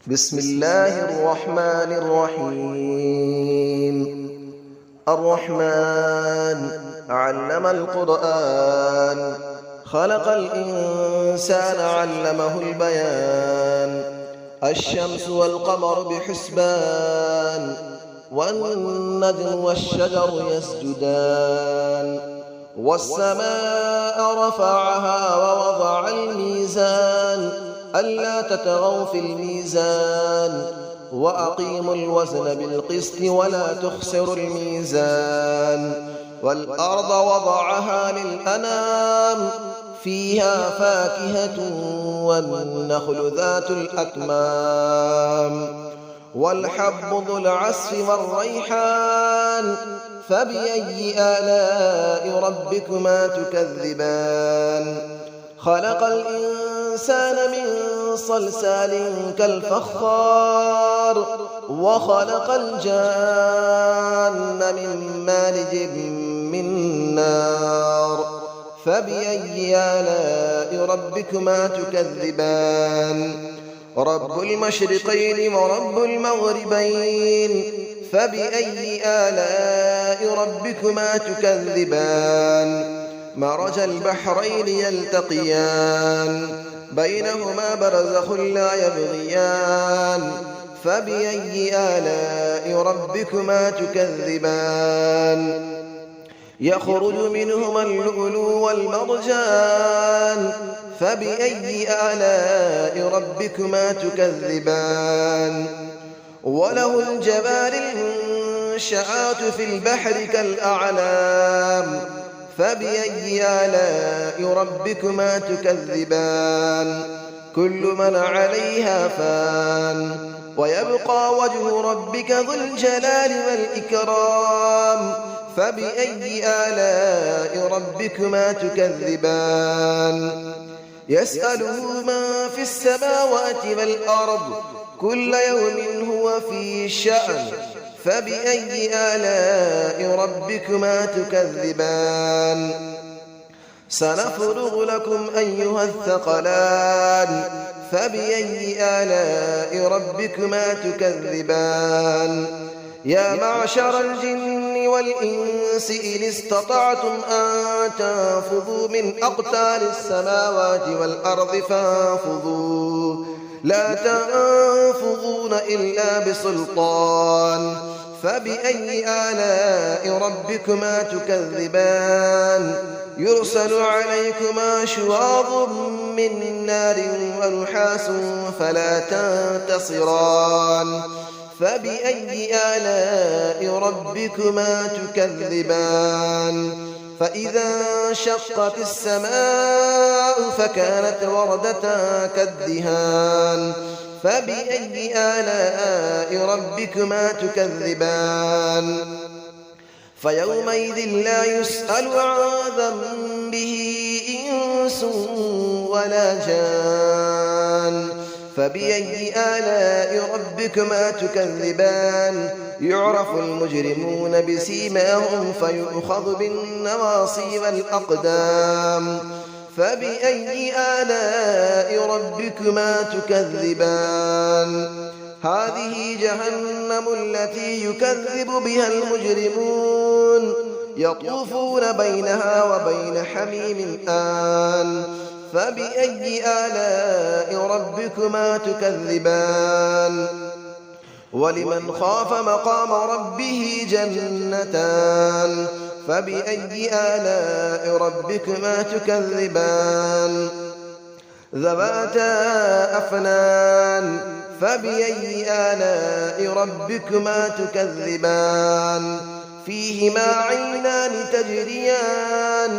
بسم الله الرحمن الرحيم. الرحمن علم القرآن، خلق الإنسان علمه البيان. الشمس والقمر بحسبان، والنجم والشجر يسجدان. والسماء رفعها ووضع الميزان، ألا تطغوا في الميزان، وأقيموا الوزن بالقسط ولا تخسروا الميزان. والأرض وضعها للأنام، فيها فاكهة والنخل ذات الأكمام. والحب ذو العصف والريحان، فبأي آلاء ربكما تكذبان. خلق الإنسان من صلصال كالفخار، وخلق الجان من مارج من نار. فبأي آلاء ربكما تكذبان. رب المشرقين ورب المغربين، فبأي آلاء ربكما تكذبان. مرج البحرين يلتقيان، بينهما برزخ لا يبغيان. فبأي آلاء ربكما تكذبان. يخرج منهما اللؤلؤ والمرجان، فبأي آلاء ربكما تكذبان. وله الجوار المنشآت في البحر كالأعلام، فبأي آلاء ربكما تكذبان. كل من عليها فان، ويبقى وجه ربك ذو الجلال والإكرام. فبأي آلاء ربكما تكذبان. يسأله من في السماوات والأرض، كل يوم هو في شأن. فبأي آلاء ربكما تكذبان. سنفرغ لكم أيها الثقلان، فبأي آلاء ربكما تكذبان. يا معشر الجن والإنس إن استطعتم أن تنفذوا من أقطار السماوات والأرض فانفذوا، لا تنفذون إلا بسلطان. فبأي آلاء ربكما تكذبان. يرسل عليكما شواظ من نار ونحاس فلا تنتصران. فبأي آلاء ربكما تكذبان. فإذا انشقت السماء فكانت وردة كالدهان. فبأي آلاء ربكما تكذبان. فيومئذ لا يسأل عن ذنبه إنس ولا جان. فبأي آلاء ربكما تكذبان. يعرف المجرمون بسيماهم فيؤخذ بالنواصي والأقدام. فبأي آلاء ربكما تكذبان. هذه جهنم التي يكذب بها المجرمون، يطوفون بينها وبين حميم آن. فبأي آلاء ربكما تكذبان. ولمن خاف مقام ربه جنتان. فبأي آلاء ربكما تكذبان. ذواتا أفنان. فبأي آلاء ربكما تكذبان. فيهما عينان تجريان.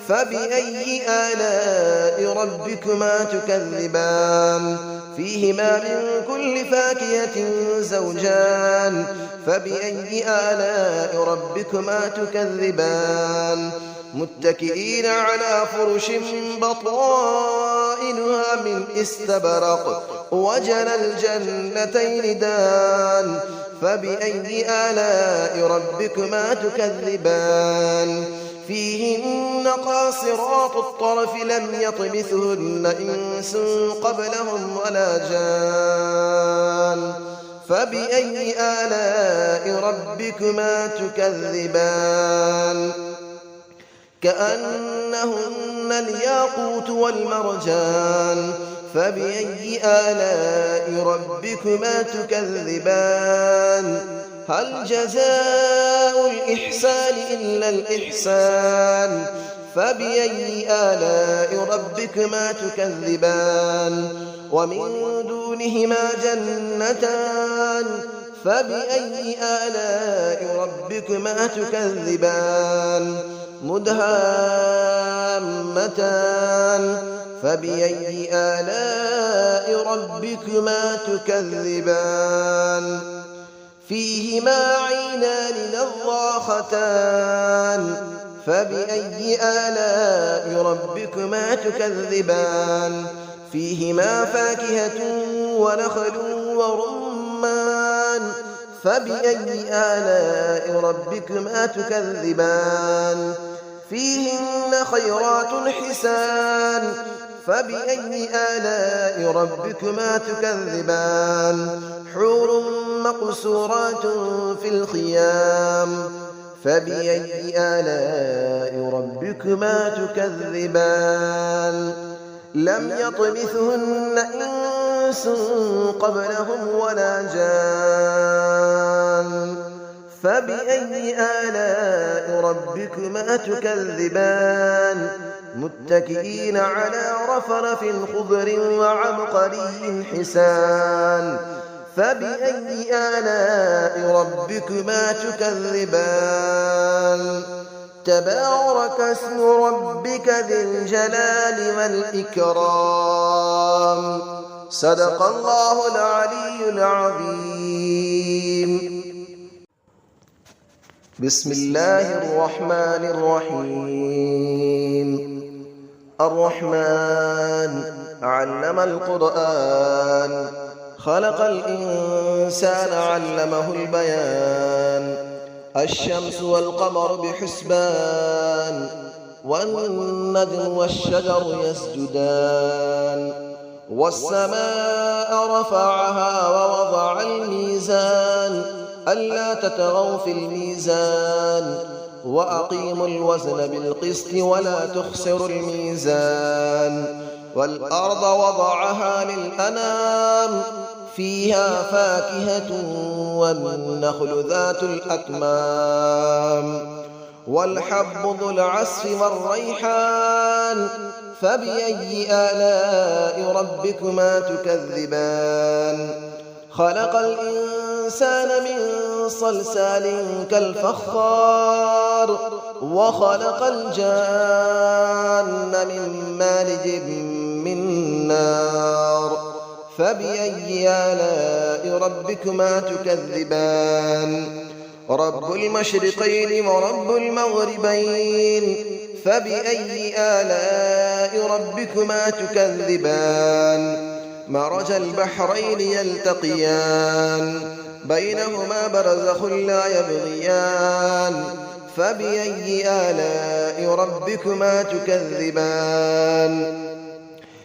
فبأي آلاء ربكما تكذبان. فيهما من كل فاكهة زوجان. فبأي آلاء ربكما تكذبان. متكئين على فرش بطائنها من استبرق، وجنى الجنتين دان. فبأي آلاء ربكما تكذبان. فيهن قاصرات الطرف لم يطمثهن إنس قبلهم ولا جان. فبأي آلاء ربكما تكذبان كأنهن الياقوت والمرجان فبأي آلاء ربكما تكذبان هل جزاء الإحسان إلا الإحسان فبأي آلاء ربكما تكذبان ومن دونهما جنتان فبأي آلاء ربكما تكذبان مدهامتان فبأي آلاء ربكما تكذبان فيهما عينان نضاختان فبأي آلاء ربكما تكذبان فيهما فاكهة ونخل ورمان فبأي آلاء ربكما تكذبان فيهن خيرات حسان فبأي آلاء ربكما تكذبان حور مقصورات في الخيام فبأي آلاء ربكما تكذبان لم يطمثهن إنس قبلهم ولا جان فبأي آلاء ربكما تكذبان متكئين على رفرف خضر وعبقري حسان فبأي آلاء ربكما تكذبان تبارك اسم ربك ذي الجلال والإكرام صدق الله العلي العظيم بسم الله الرحمن الرحيم الرحمن علم القرآن خلق الإنسان علمه البيان الشمس والقمر بحسبان والنجم والشجر يسجدان والسماء رفعها ووضع الميزان ألا تطغوا في الميزان وأقيموا الوزن بالقسط ولا تخسروا الميزان والأرض وضعها للأنام فيها فاكهة والنخل ذات الأكمام والحب ذو العصف والريحان فبأي آلاء ربكما تكذبان خلق الإنسان من صلصال كالفخار وخلق الجان من مارج من نار فبأي آلاء ربكما تكذبان رب المشرقين ورب المغربين فبأي آلاء ربكما تكذبان مرج البحرين يلتقيان بينهما برزخ لا يبغيان فبأي آلاء ربكما تكذبان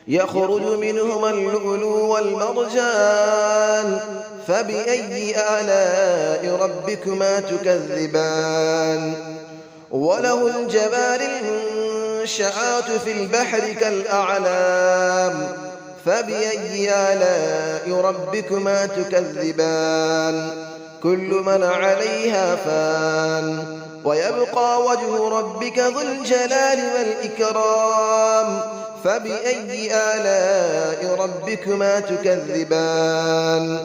يخرج منهما اللؤلؤ والمرجان فبأي آلاء ربكما تكذبان وله الجبال المنشآت في البحر كالأعلام فبأي آلاء ربكما تكذبان كل من عليها فان ويبقى وجه ربك ذو الجلال والإكرام فبأي آلاء ربكما تكذبان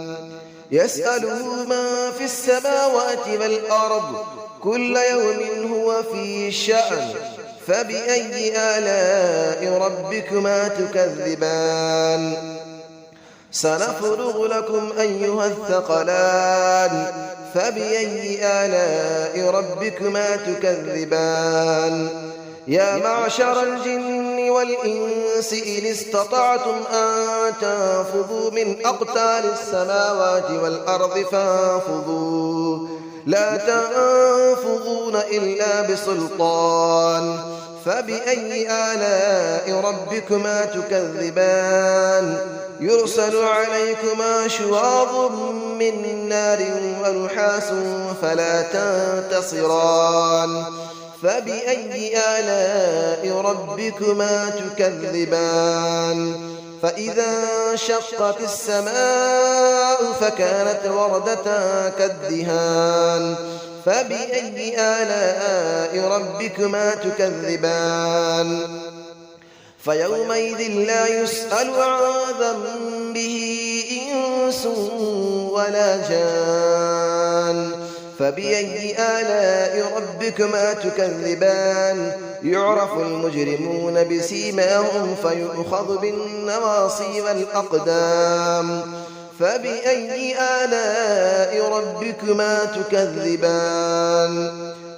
يسأله من في السماوات والأرض كل يوم هو في شأن فبأي آلاء ربكما تكذبان سنفرغ لكم أيها الثقلان فبأي آلاء ربكما تكذبان يا معشر الجن والإنس إن استطعتم أن تنفذوا من أقطار السماوات والأرض فانفذوا لا تنفذون إلا بسلطان فبأي آلاء ربكما تكذبان يرسل عليكما شواظ من نار ونحاس فلا تنتصران فبأي آلاء ربكما تكذبان فإذا انشقت السماء فكانت وردة كالدهان فبأي آلاء ربكما تكذبان فيومئذ لا يسأل عن ذنبه إنس ولا جان فبأي آلاء ربكما تكذبان يعرف المجرمون بسيماهم فيؤخذ بالنواصي والأقدام فبأي آلاء ربكما تكذبان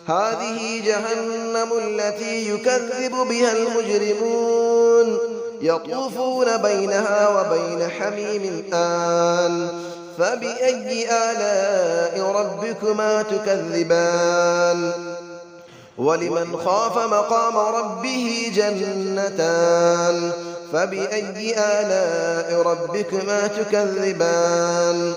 هذه جهنم التي يكذب بها المجرمون يطوفون بينها وبين حميم آن فبأي آلاء ربكما تكذبان ولمن خاف مقام ربه جنتان فبأي آلاء ربكما تكذبان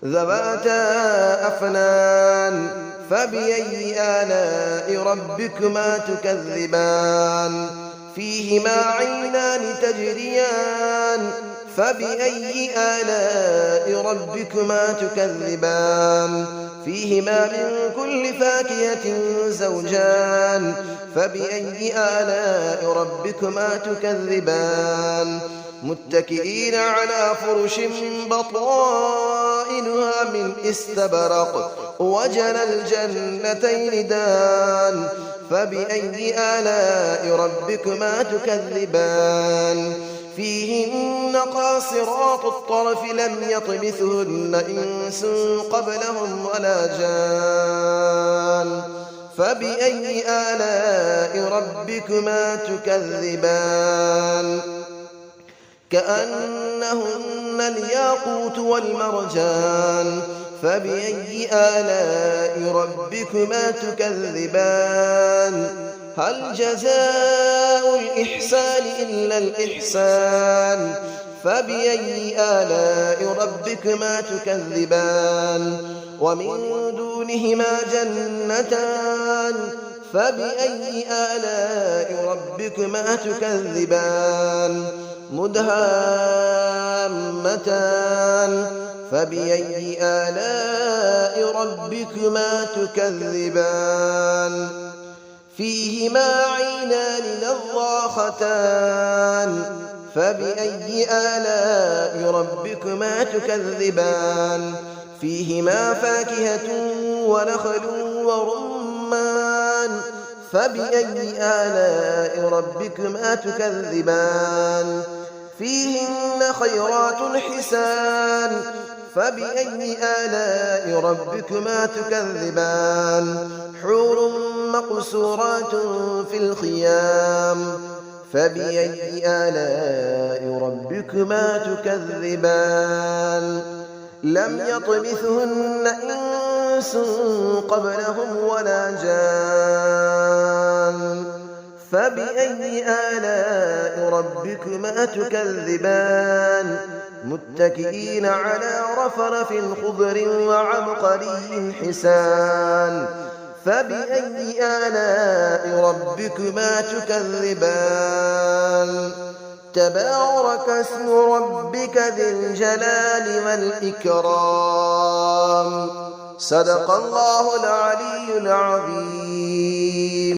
ذواتا أفنان فبأي آلاء ربكما تكذبان فيهما عينان تجريان فبأي آلاء ربكما تكذبان فيهما من كل فاكهة زوجان فبأي آلاء ربكما تكذبان متكئين على فرش بطائنها من استبرق وجنى الجنتين دان فبأي آلاء ربكما تكذبان فيهن قاصرات الطرف لم يطمثهن إنس قبلهم ولا جان فبأي آلاء ربكما تكذبان كأنهن الياقوت والمرجان فبأي آلاء ربكما تكذبان هل جزاء الإحسان إلا الإحسان فبأي آلاء ربكما تكذبان ومن دونهما جنتان فبأي آلاء ربكما تكذبان مدهامتان فبأي آلاء ربكما تكذبان فيهما عينان نضاختان فبأي آلاء ربكما تكذبان فيهما فاكهة ونخل ورمان فبأي آلاء ربكما تكذبان فيهن خيرات حسان فبأي آلاء ربكما تكذبان حور مقصورات في الخيام فبأي آلاء ربكما تكذبان لم يطمثهن إنس قبلهم ولا جان فبأي آلاء ربكما تكذبان متكئين على رفرف خضر وعبقري حسان فبأي آلاء ربكما تكذبان تبارك اسم ربك ذي الجلال والإكرام صدق الله العلي العظيم.